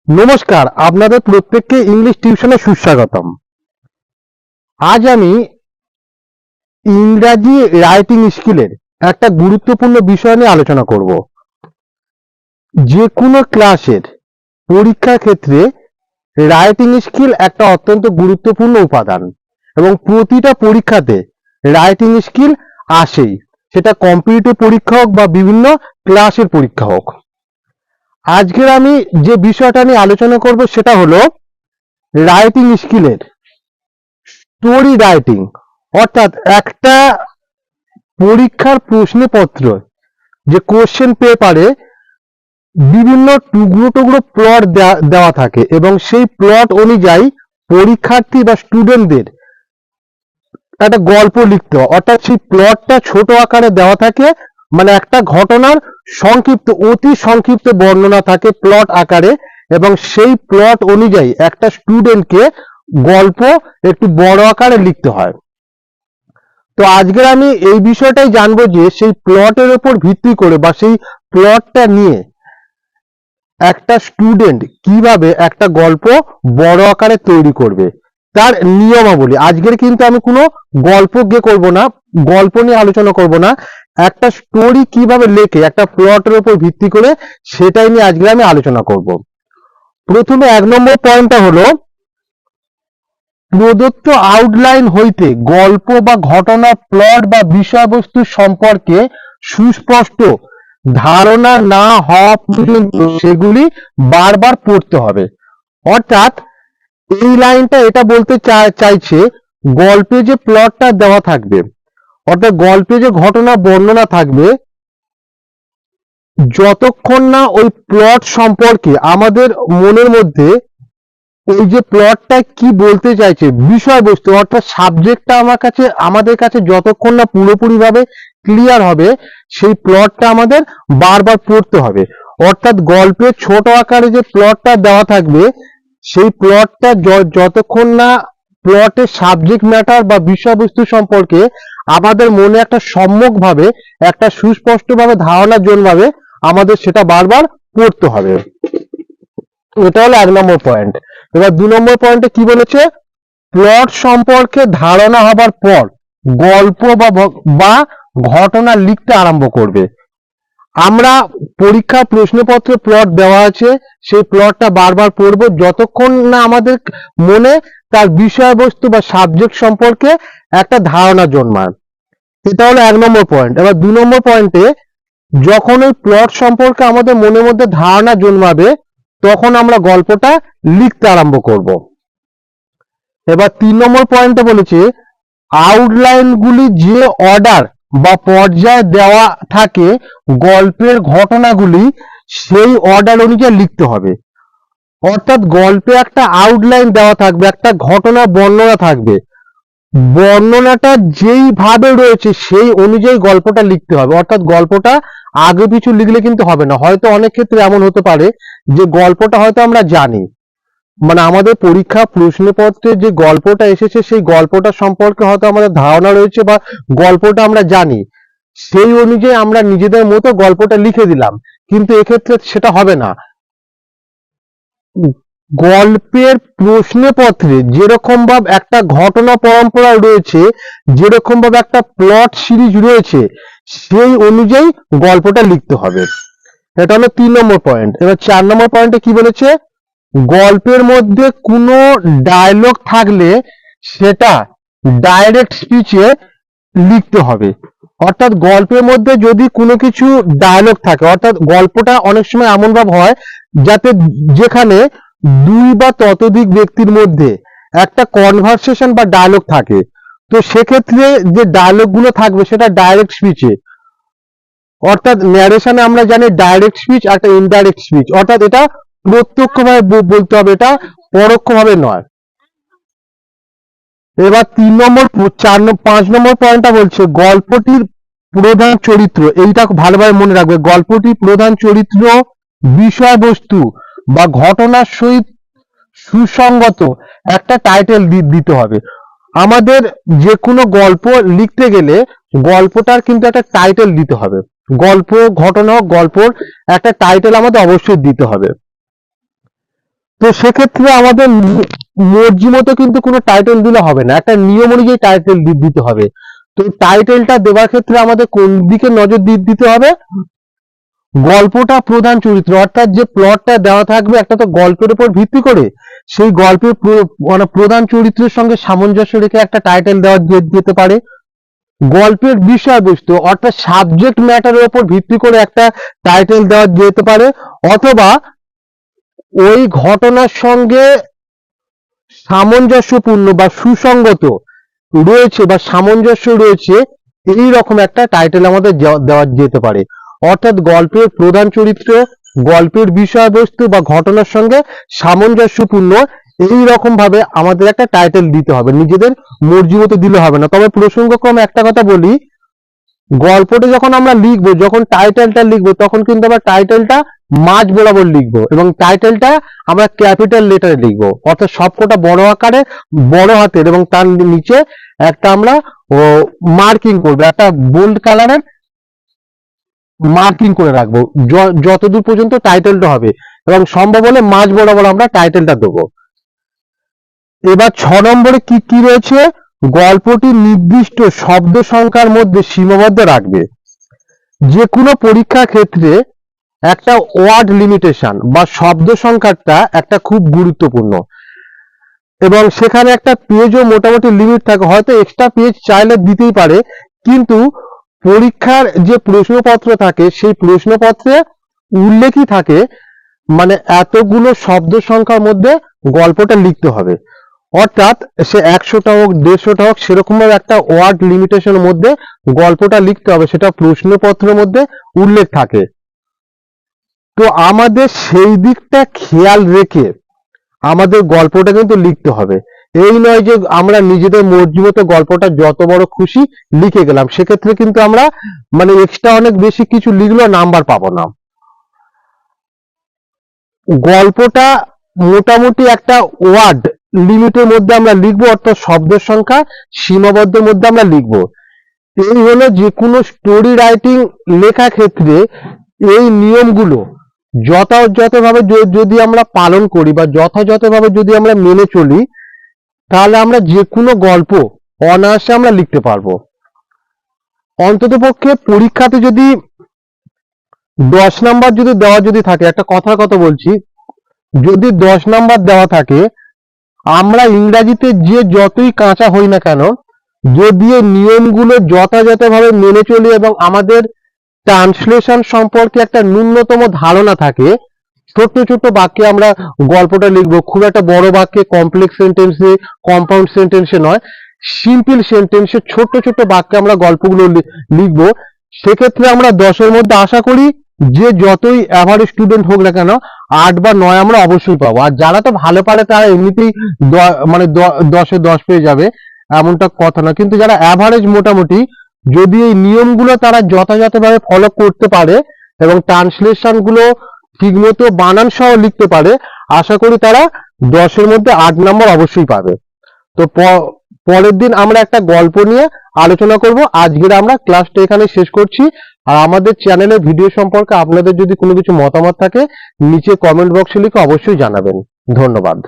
নমস্কার, আপনাদের প্রত্যেককে ইংলিশ টিউশনে সুস্বাগতম। আজ আমি ইংরাজি রাইটিং স্কিলের একটা গুরুত্বপূর্ণ বিষয় নিয়ে আলোচনা করব। যে কোনো ক্লাসের পরীক্ষার ক্ষেত্রে রাইটিং স্কিল একটা অত্যন্ত গুরুত্বপূর্ণ উপাদান এবং প্রতিটা পরীক্ষাতে রাইটিং স্কিল আসেই, সেটা কম্পিটিটিভ পরীক্ষা হোক বা বিভিন্ন ক্লাসের পরীক্ষা হোক। আজকের আমি যে বিষয়টা নিয়ে আলোচনা করব সেটা হলো রাইটিং স্কিলের স্টোরি রাইটিং, অর্থাৎ একটা পরীক্ষার প্রশ্নপত্র যে কোশ্চেন পেপারে বিভিন্ন টুকরো টুকরো প্লট দেওয়া থাকে এবং সেই প্লট অনুযায়ী পরীক্ষার্থী বা স্টুডেন্টদের একটা গল্প লিখতে হয়। অর্থাৎ সেই প্লটটা ছোট আকারে দেওয়া থাকে, মানে একটা ঘটনার সংক্ষিপ্ত, অতি সংক্ষিপ্ত বর্ণনা থাকে প্লট আকারে, এবং সেই প্লট অনুযায়ী একটা স্টুডেন্টকে গল্প একটু বড় আকারে লিখতে হয়। তো আজকের আমি এই বিষয়টাই জানবো যে সেই প্লটের উপর ভিত্তি করে বা সেই প্লটটা নিয়ে একটা স্টুডেন্ট কিভাবে একটা গল্প বড় আকারে তৈরি করবে, তার নিয়মাবলী। আজকের কিন্তু আমি কোনো গল্প গিয়ে করবো না, গল্প নিয়ে আলোচনা করব না, একটা স্টোরি কিভাবে লেখে একটা প্লটের উপর ভিত্তি করে সেটাই নিয়ে আজকে আমি আলোচনা করব। প্রথমে 1 নম্বর পয়েন্টটা হলো, প্রদত্ত আউটলাইন হইতে গল্প বা ঘটনা, প্লট বা বিষয়বস্তু সম্পর্কে সুস্পষ্ট ধারণা না হওয়া পর্যন্ত সেগুলি বারবার পড়তে হবে। অর্থাৎ এই লাইনটা এটা বলতে চাইছে, গল্পে যে প্লটটা দেওয়া থাকবে, অর্থাৎ গল্পে যে ঘটনা বর্ণনা থাকবে, যতক্ষণ না ওই প্লট সম্পর্কে আমাদের মনের মধ্যে ওই যে প্লটটা কি বলতে চাইছে, বিষয়বস্তু অর্থাৎ সাবজেক্টটা আমাদের কাছে যতক্ষণ না পুরোপুরিভাবে ক্লিয়ার হবে, সেই প্লটটা আমাদের বারবার পড়তে হবে। অর্থাৎ গল্পের ছোট আকারে যে প্লটটা দেওয়া থাকবে, সেই প্লটটা যতক্ষণ না প্লটের সাবজেক্ট ম্যাটার বা বিষয়বস্তু সম্পর্কে আমাদের মনে একটা সম্যকভাবে, একটা সুস্পষ্টভাবে ধারণা জন্মাবে, আমাদের সেটা বারবার পড়তে হবে। এটা হলো 1 নম্বর পয়েন্ট। এবার 2 নম্বর পয়েন্টে কি বলেছে, প্লট সম্পর্কে ধারণা হবার পর গল্প বা ঘটনা লিখতে আরম্ভ করবে। আমরা পরীক্ষার প্রশ্নপত্রে প্লট দেওয়া আছে, সেই প্লটটা বারবার পড়বো যতক্ষণ না আমাদের মনে তার বিষয়বস্তু বা সাবজেক্ট সম্পর্কে একটা ধারণা জন্মায়। এটা হলো 1 নম্বর পয়েন্ট। এবার 2 নম্বর পয়েন্টে, যখন ওই প্লট সম্পর্কে আমাদের মনের মধ্যে ধারণা জন্মাবে তখন আমরা গল্পটা লিখতে আরম্ভ করব। এবার 3 নম্বর পয়েন্টে বলেছে, আউটলাইনগুলি যে অর্ডার বা পর্যায়ে দেওয়া থাকে গল্পের ঘটনাগুলি সেই অর্ডার অনুযায়ী লিখতে হবে। অর্থাৎ গল্পে একটা আউটলাইন দেওয়া থাকবে, একটা ঘটনা বর্ণনা থাকবে, বর্ণনাটা যেইভাবে রয়েছে সেই অনুযায়ী গল্পটা লিখতে হবে। অর্থাৎ গল্পটা আগে পিছু লিখলে কিন্তু হবে না। হয়তো অনেক ক্ষেত্রে এমন হতে পারে যে গল্পটা হয়তো আমরা জানি, মানে আমাদের পরীক্ষা প্রশ্নপত্রে যে গল্পটা এসেছে সেই গল্পটা সম্পর্কে হয়তো আমাদের ধারণা রয়েছে বা গল্পটা আমরা জানি, সেই অনুযায়ী আমরা নিজেদের মতো গল্পটা লিখে দিলাম, কিন্তু এক্ষেত্রে সেটা হবে না। গল্পের প্রশ্নপত্রে যেরকম ভাবে একটা ঘটনা পরম্পরা রয়েছে, যেরকম ভাবে একটা প্লট সিরিজ রয়েছে, সেই অনুযায়ী গল্পটা লিখতে হবে। এটা হলো 3 নম্বর পয়েন্ট। এবার 4 নম্বর পয়েন্টে কি বলেছে, গল্পের মধ্যে কোনো ডায়লগ থাকলে সেটা ডাইরেক্ট স্পিচে লিখতে হবে। অর্থাৎ গল্পের মধ্যে যদি কোনো কিছু ডায়লগ থাকে, অর্থাৎ গল্পটা অনেক সময় এমন ভাবে হয় যাতে যেখানে 2 বা ততোধিক ব্যক্তির মধ্যে একটা কনভারসেশন বা ডায়লগ থাকে, তো সেক্ষেত্রে যে ডায়লগ গুলো থাকবে সেটা ডাইরেক্ট স্পিচে। অর্থাৎ ন্যারেশনে আমরা জানি ডাইরেক্ট স্পিচ আর একটা ইনডাইরেক্ট স্পিচ, অর্থাৎ এটা প্রত্যক্ষভাবে বলতে হবে, এটা পরোক্ষভাবে নয়। এবার 3 নম্বর 5 নম্বর পয়েন্টটা বলছে, গল্পটির প্রধান চরিত্র, এইটা ভালোভাবে মনে রাখবে, গল্পটির প্রধান চরিত্র, বিষয়বস্তু বা ঘটনার সহিত সুসংগত একটা টাইটেল দিতে হবে। আমাদের যে কোনো গল্প লিখতে গেলে গল্পটার কিন্তু একটা টাইটেল দিতে হবে। গল্প, ঘটনা, গল্পর একটা টাইটেল আমাদের অবশ্যই দিতে হবে। তো সেক্ষেত্রে আমাদের মর্জি মতো কিন্তু কোনো টাইটেল দিলে হবে না, একটা নিয়ম অনুযায়ী টাইটেল দিতে হবে। তো টাইটেলটা দেওয়ার ক্ষেত্রে আমাদের কোন দিকে নজর দিতে হবে? গল্পটা প্রধান চরিত্র, অর্থাৎ যে প্লটটা দেওয়া থাকবে একটা তো গল্পের উপর ভিত্তি করে, সেই গল্পের মানে প্রধান চরিত্রের সঙ্গে সামঞ্জস্য রেখে একটা টাইটেল দেওয়া যেতে পারে। গল্পের বিষয়বস্তু অর্থাৎ সাবজেক্ট ম্যাটারের উপর ভিত্তি করে একটা টাইটেল দেওয়া যেতে পারে, অথবা ওই ঘটনার সঙ্গে সামঞ্জস্যপূর্ণ বা সুসঙ্গত রয়েছে বা সামঞ্জস্য রয়েছে এই রকম একটা টাইটেল আমাদের দেওয়া যেতে পারে। অর্থাৎ গল্পের প্রধান চরিত্র, গল্পের বিষয়বস্তু বা ঘটনার সঙ্গে সামঞ্জস্যপূর্ণ এই রকম ভাবে আমাদের একটা টাইটেল দিতে হবে, নিজেদের মর্জি মতো দিলে হবে না। তবে প্রসঙ্গক্রমে একটা কথা বলি, গল্পটা যখন আমরা লিখবো, যখন টাইটেলটা লিখবো, তখন কিন্তু আমরা টাইটেলটা মাঝ বরাবর লিখবো এবং টাইটেলটা আমরা ক্যাপিটাল লেটারে লিখবো, অর্থাৎ সবকটা বড় আকারে বড় হাতের, এবং তার নিচে একটা আমরা মার্কিং করবো, একটা বোল্ড কালারের মার্কিং করে রাখবো যতদূর পর্যন্ত টাইটেলটা হবে, এবং সম্ভব হলে মাঝ বরাবর আমরা টাইটেলটা দেবো। এবার 6 নম্বরে কি কি রয়েছে? গল্পটি নির্দিষ্ট শব্দ সংখ্যার মধ্যে সীমাবদ্ধ রাখবে। যে কোনো পরীক্ষার ক্ষেত্রে একটা ওয়ার্ড লিমিটেশন বা শব্দ সংখ্যাটা একটা খুব গুরুত্বপূর্ণ, এবং সেখানে একটা পেজও মোটামুটি লিমিট থাকে, হয়তো এক্সট্রা পেজ চাইলে দিতেই পারে, কিন্তু পরীক্ষার যে প্রশ্নপত্র থাকে সেই প্রশ্নপত্রে উল্লেখই থাকে মানে এতগুলো শব্দ সংখ্যার মধ্যে গল্পটা লিখতে হবে। অর্থাৎ সে 100টা হোক 150টা হোক সেরকম ভাবে একটা ওয়ার্ড লিমিটেশনের মধ্যে গল্পটা লিখতে হবে, সেটা প্রশ্নপত্রের মধ্যে উল্লেখ থাকে। তো আমাদের সেই দিকটা খেয়াল রেখে আমাদের গল্পটা কিন্তু লিখতে হবে। এই নয় যে আমরা নিজেদের মর্জি মতো গল্পটা যত বড় খুশি লিখে গেলাম, সেক্ষেত্রে কিন্তু আমরা মানে এক্সট্রা অনেক বেশি কিছু লিখলেও নাম্বার পাবো না। গল্পটা মোটামুটি একটা ওয়ার্ড লিমিটের মধ্যে আমরা লিখবো, অর্থাৎ শব্দের সংখ্যা সীমাবদ্ধের মধ্যে আমরা লিখবো। এই হলো যে কোনো স্টোরি রাইটিং লেখা ক্ষেত্রে এই নিয়মগুলো যথাযথভাবে যদি আমরা পালন করি বা যথাযথভাবে যদি আমরা মেনে চলি, তাহলে আমরা যে কোনো গল্প অনায়াসে আমরা লিখতে পারবো। অন্ততপক্ষে পরীক্ষাতে যদি 10 নাম্বার যদি দেওয়া যদি থাকে, একটা কথার কথা বলছি, যদি 10 নাম্বার দেওয়া থাকে, আমরা ইংরাজিতে যে যতই কাঁচা হই না কেন, যদি এই নিয়মগুলো যথাযথভাবে মেনে চলি এবং আমাদের ট্রান্সলেশন সম্পর্কে একটা ন্যূনতম ধারণা থাকে, ছোট্ট ছোট্ট বাক্যে আমরা গল্পটা লিখবো, খুব একটা বড় বাক্যে কমপ্লেক্স সেন্টেন্সে কম্পাউন্ড সেন্টেন্সে নয়, সিম্পল সেন্টেন্সে ছোট্ট ছোট্ট বাক্যে আমরা গল্পগুলো লিখবো। সেক্ষেত্রে আমরা 10-এর মধ্যে আশা করি যে যতই অ্যাভারেজ স্টুডেন্ট হোক না কেন 8 বা 9 আমরা অবশ্যই পাবো। আর যারা তো ভালো পারে তারা এমনিতেই মানে 10-এ 10 পেয়ে যাবে এমনটা কথা না, কিন্তু যারা অ্যাভারেজ মোটামুটি যদি এই নিয়মগুলো তারা যথাযথভাবে ফলো করতে পারে এবং ট্রান্সলেশন গুলো ঠিকমতো বানান সহ লিখতে পারে, আশা করি তারা 10-এর মধ্যে 8 নম্বর অবশ্যই পাবে। তো পরের দিন আমরা একটা গল্প নিয়ে আলোচনা করব। আজকের আমরা ক্লাসটা এখানে শেষ করছি। আর আমাদের চ্যানেলের ভিডিও সম্পর্কে আপনাদের যদি কোনো কিছু মতামত থাকে নিচে কমেন্ট বক্সে লিখে অবশ্যই জানাবেন। ধন্যবাদ।